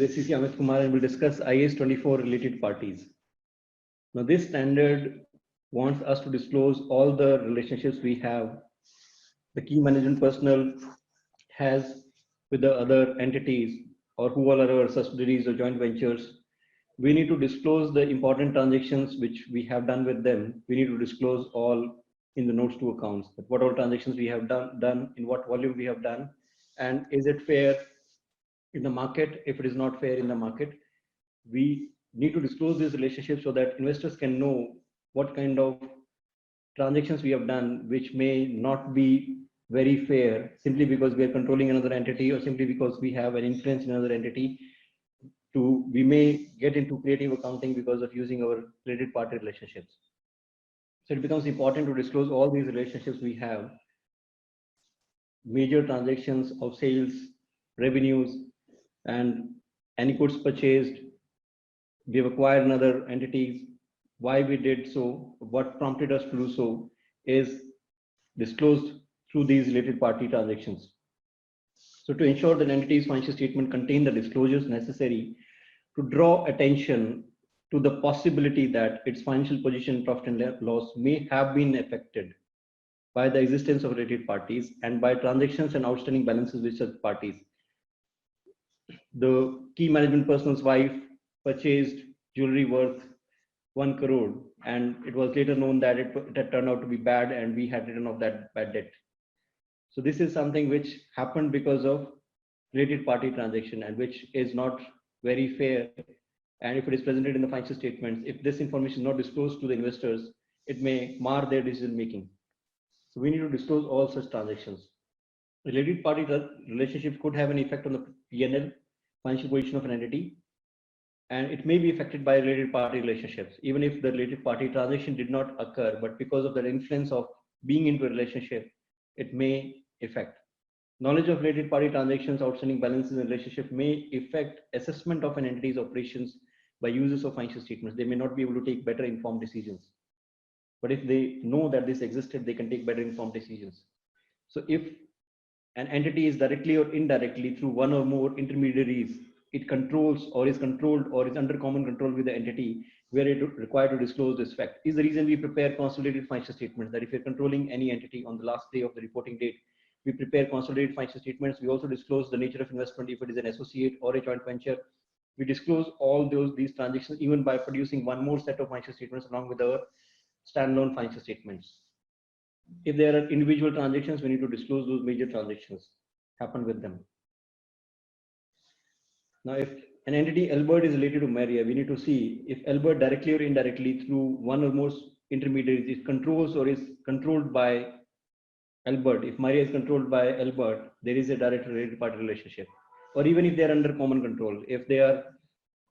is SCC Amit Kumar and will discuss IAS-24 related parties. Now, this standard wants us to disclose all the relationships we have, the key management personnel has with the other entities, or who all are our subsidiaries or joint ventures. We need to disclose the important transactions which we have done with them. We need to disclose all in the notes to accounts, that what all transactions we have done, in what volume we have done, and is it fair in the market. If it is not fair in the market, we need to disclose these relationships so that investors can know what kind of transactions we have done, which may not be very fair simply because we are controlling another entity or simply because we have an influence in another entity. We may get into creative accounting because of using our related party relationships. So it becomes important to disclose all these relationships we have, major transactions of sales, revenues, and any goods purchased. We have acquired another entities. Why we did so, what prompted us to do so, is disclosed through these related party transactions. So to ensure that entity's financial statement contain the disclosures necessary to draw attention to the possibility that its financial position, profit and loss may have been affected by the existence of related parties and by transactions and outstanding balances with such parties. The key management person's wife purchased jewelry worth 1 crore, and it was later known that it had turned out to be bad and we had written off that bad debt. So this is something which happened because of related party transaction and which is not very fair. And if it is presented in the financial statements, if this information is not disclosed to the investors, it may mar their decision making. So we need to disclose all such transactions. Related party relationships could have an effect on the P&L, financial position of an entity, and it may be affected by related party relationships, even if the related party transaction did not occur, but because of the influence of being into a relationship, it may affect. Knowledge of related party transactions, outstanding balances, and relationship may affect assessment of an entity's operations by users of financial statements. They may not be able to take better informed decisions. But if they know that this existed, they can take better informed decisions. So if an entity is directly or indirectly through one or more intermediaries, it controls or is controlled or is under common control with the entity, we are required to disclose this fact. Is the reason we prepare consolidated financial statements, that if you're controlling any entity on the last day of the reporting date, we prepare consolidated financial statements. We also disclose the nature of investment, if it is an associate or a joint venture. We disclose all these transactions even by producing one more set of financial statements along with our standalone financial statements. If there are individual transactions, we need to disclose those major transactions happen with them. Now, if an entity Albert is related to Maria, we need to see if Albert directly or indirectly through one or more intermediaries is controls or is controlled by Albert. If Maria is controlled by Albert, there is a direct related party relationship. Or even if they are under common control, if they are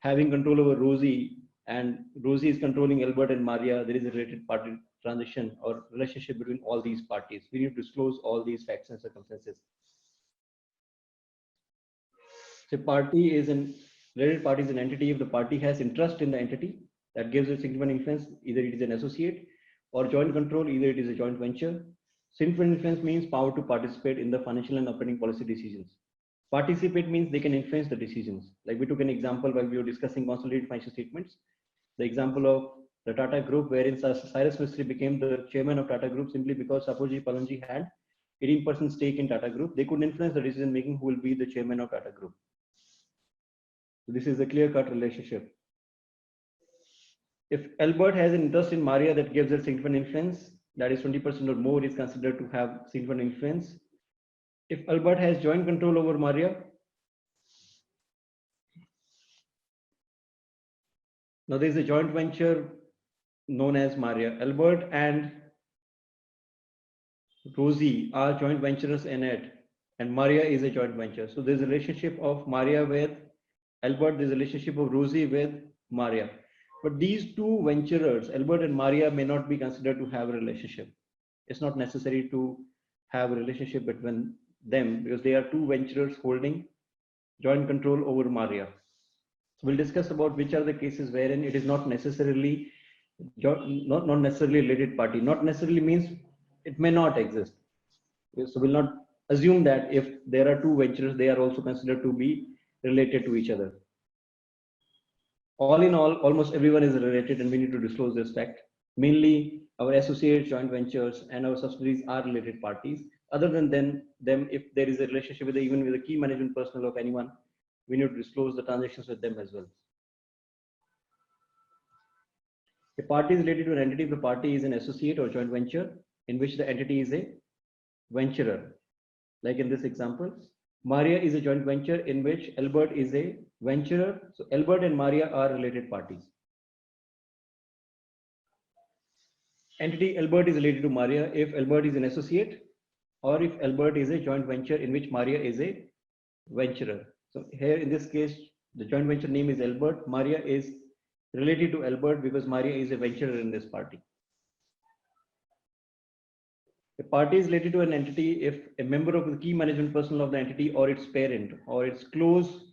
having control over Rosie and Rosie is controlling Albert and Maria, there is a related party transaction or relationship between all these parties. We need to disclose all these facts and circumstances. So party is an related party is an entity if the party has interest in the entity that gives it significant influence. Either it is an associate or joint control, either it is a joint venture. Significant influence means power to participate in the financial and operating policy decisions. Participate means they can influence the decisions. Like we took an example while we were discussing consolidated financial statements. The example of the Tata Group, wherein Cyrus Mistry became the chairman of Tata Group simply because Sapoji Palanji had 18% stake in Tata Group. They could influence the decision making who will be the chairman of Tata Group. So this is a clear-cut relationship. If Albert has an interest in Maria that gives her significant influence, that is 20% or more, is considered to have significant influence. If Albert has joint control over Maria, now there is a joint venture known as Maria. Albert and Rosie are joint venturers in it, and Maria is a joint venture. So there's a relationship of Maria with Albert, there's a relationship of Rosie with Maria. But these two venturers, Albert and Maria, may not be considered to have a relationship. It's not necessary to have a relationship between them because they are two venturers holding joint control over Maria. So we'll discuss about which are the cases wherein it is not necessarily not necessarily related party. Not necessarily means it may not exist. So we'll not assume that if there are two ventures, they are also considered to be related to each other. All in all, almost everyone is related and we need to disclose this fact. Mainly our associates, joint ventures, and our subsidiaries are related parties. Other than them, if there is a relationship with even with the key management personnel of anyone, we need to disclose the transactions with them as well. A party is related to an entity if the party is an associate or joint venture in which the entity is a venturer. Like in this example, Maria is a joint venture in which Albert is a venturer. So Albert and Maria are related parties. Entity Albert is related to Maria if Albert is an associate or if Albert is a joint venture in which Maria is a venturer. So here in this case, the joint venture name is Albert. Maria is related to Albert because Maria is a venturer in this party. A party is related to an entity if a member of the key management personnel of the entity or its parent or its close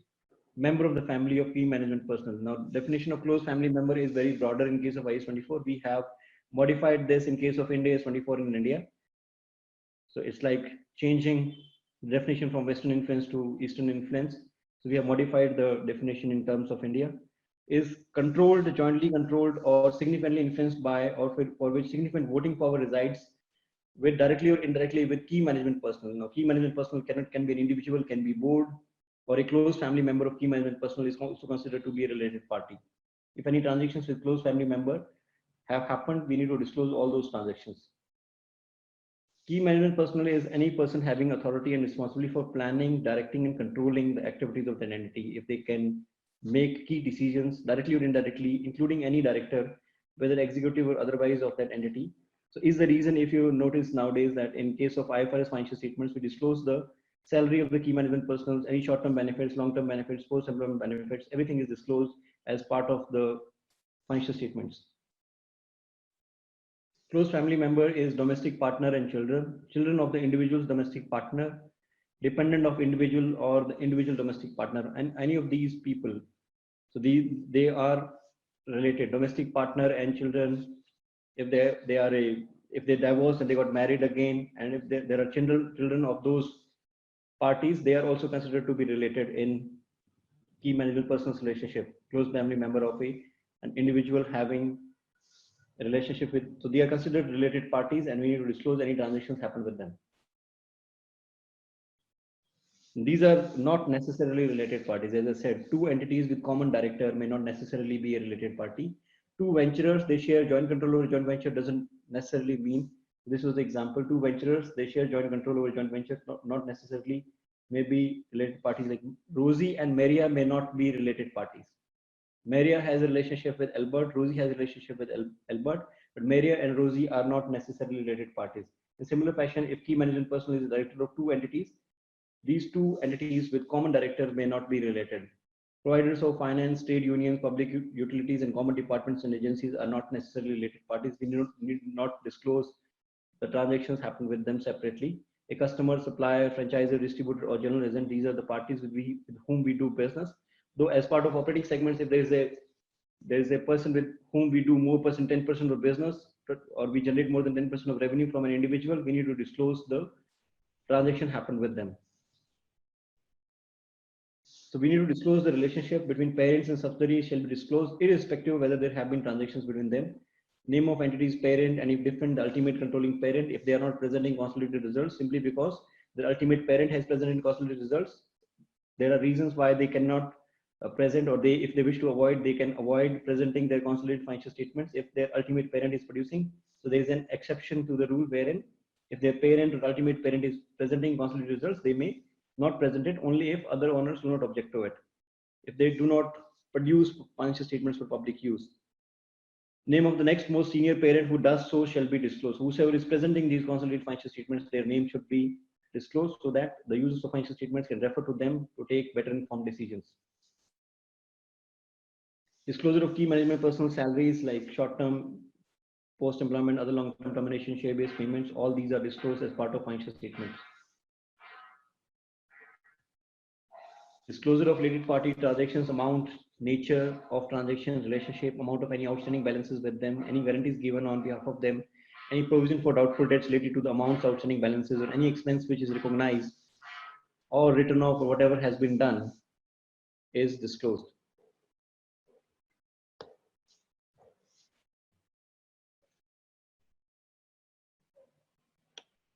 member of the family of key management personnel. Now, definition of close family member is very broader in case of IS 24. We have modified this in case of IndAS 24 in India. So it's like changing the definition from Western influence to Eastern influence. So we have modified the definition in terms of India. Is controlled, jointly controlled, or significantly influenced by, or for which significant voting power resides with directly or indirectly with key management personnel. Now, key management personnel can be an individual, can be board, or a close family member of key management personnel is also considered to be a related party. If any transactions with close family member have happened, we need to disclose all those transactions. Key management personnel is any person having authority and responsibility for planning, directing, and controlling the activities of an entity. If they can make key decisions directly or indirectly, including any director, whether executive or otherwise of that entity. So is the reason if you notice nowadays that in case of IFRS financial statements, we disclose the salary of the key management personnel, any short-term benefits, long-term benefits, post-employment benefits, everything is disclosed as part of the financial statements. Close family member is domestic partner and children, children of the individual's domestic partner, dependent of individual or the individual domestic partner, and any of these people. So they are related, domestic partner and children. If if they divorce and they got married again, and if there are children of those parties, they are also considered to be related in key management person's relationship, close family member of an individual having a relationship with. So they are considered related parties, and we need to disclose any transactions happen with them. These are not necessarily related parties. As I said, two entities with common director may not necessarily be a related party. Two venturers, they share joint control over joint venture doesn't necessarily mean. This was the example. Two venturers, they share joint control over joint venture, not necessarily may be related parties. Like Rosie and Maria may not be related parties. Maria has a relationship with Albert, Rosie has a relationship with Albert, but Maria and Rosie are not necessarily related parties. In similar fashion, if key management person is the director of two entities, these two entities with common director may not be related. Providers of finance, trade unions, public utilities, and common departments and agencies are not necessarily related parties. We need not disclose the transactions happen with them separately. A customer, supplier, franchisor, distributor, or general agent, these are the parties with whom we do business. Though as part of operating segments, if there is a person with whom we do more percent, 10% of business, or we generate more than 10% of revenue from an individual, we need to disclose the transaction happened with them. So we need to disclose the relationship between parents and subsidiaries shall be disclosed irrespective of whether there have been transactions between them. Name of entity's parent, and if different, the ultimate controlling parent, if they are not presenting consolidated results, simply because the ultimate parent has presented consolidated results. There are reasons why they cannot present, or if they wish to avoid, they can avoid presenting their consolidated financial statements if their ultimate parent is producing. So there is an exception to the rule wherein if their parent or ultimate parent is presenting consolidated results, they may not present it only if other owners do not object to it. If they do not produce financial statements for public use. Name of the next most senior parent who does so shall be disclosed. Whosoever is presenting these consolidated financial statements, their name should be disclosed so that the users of financial statements can refer to them to take better informed decisions. Disclosure of key management personnel salaries like short-term, post-employment, other long-term termination, share-based payments, all these are disclosed as part of financial statements. Disclosure of related party transactions, amount, nature of transactions, relationship, amount of any outstanding balances with them, any guarantees given on behalf of them, any provision for doubtful debts related to the amounts, outstanding balances, or any expense which is recognized or written off or whatever has been done is disclosed.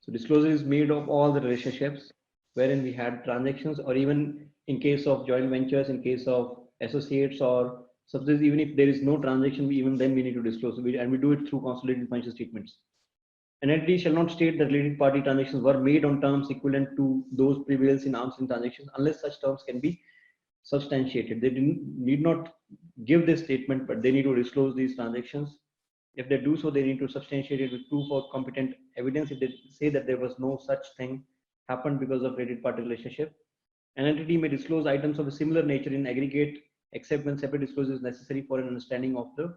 So disclosure is made of all the relationships wherein we had transactions, or even in case of joint ventures, in case of associates or subsidiaries, even if there is no transaction, even then we need to disclose. And we do it through consolidated financial statements. An entity shall not state that related party transactions were made on terms equivalent to those prevails in arm's length transactions unless such terms can be substantiated. They need not give this statement, but they need to disclose these transactions. If they do so, they need to substantiate it with proof or competent evidence. If they say that there was no such thing happened because of related party relationship, an entity may disclose items of a similar nature in aggregate, except when separate disclosure is necessary for an understanding of the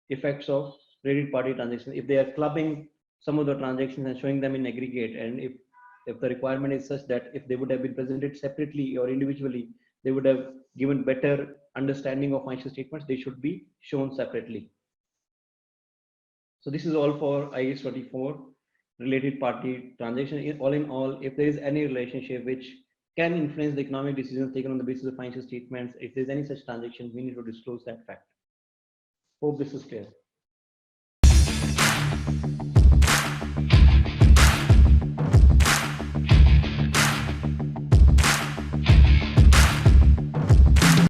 effects of related party transactions. If they are clubbing some of the transactions and showing them in aggregate, and if the requirement is such that if they would have been presented separately or individually, they would have given better understanding of financial statements, they should be shown separately. So this is all for IAS 24 related party transaction. All in all, if there is any relationship which can influence the economic decisions taken on the basis of financial statements, if there's any such transaction, we need to disclose that fact. Hope this is clear.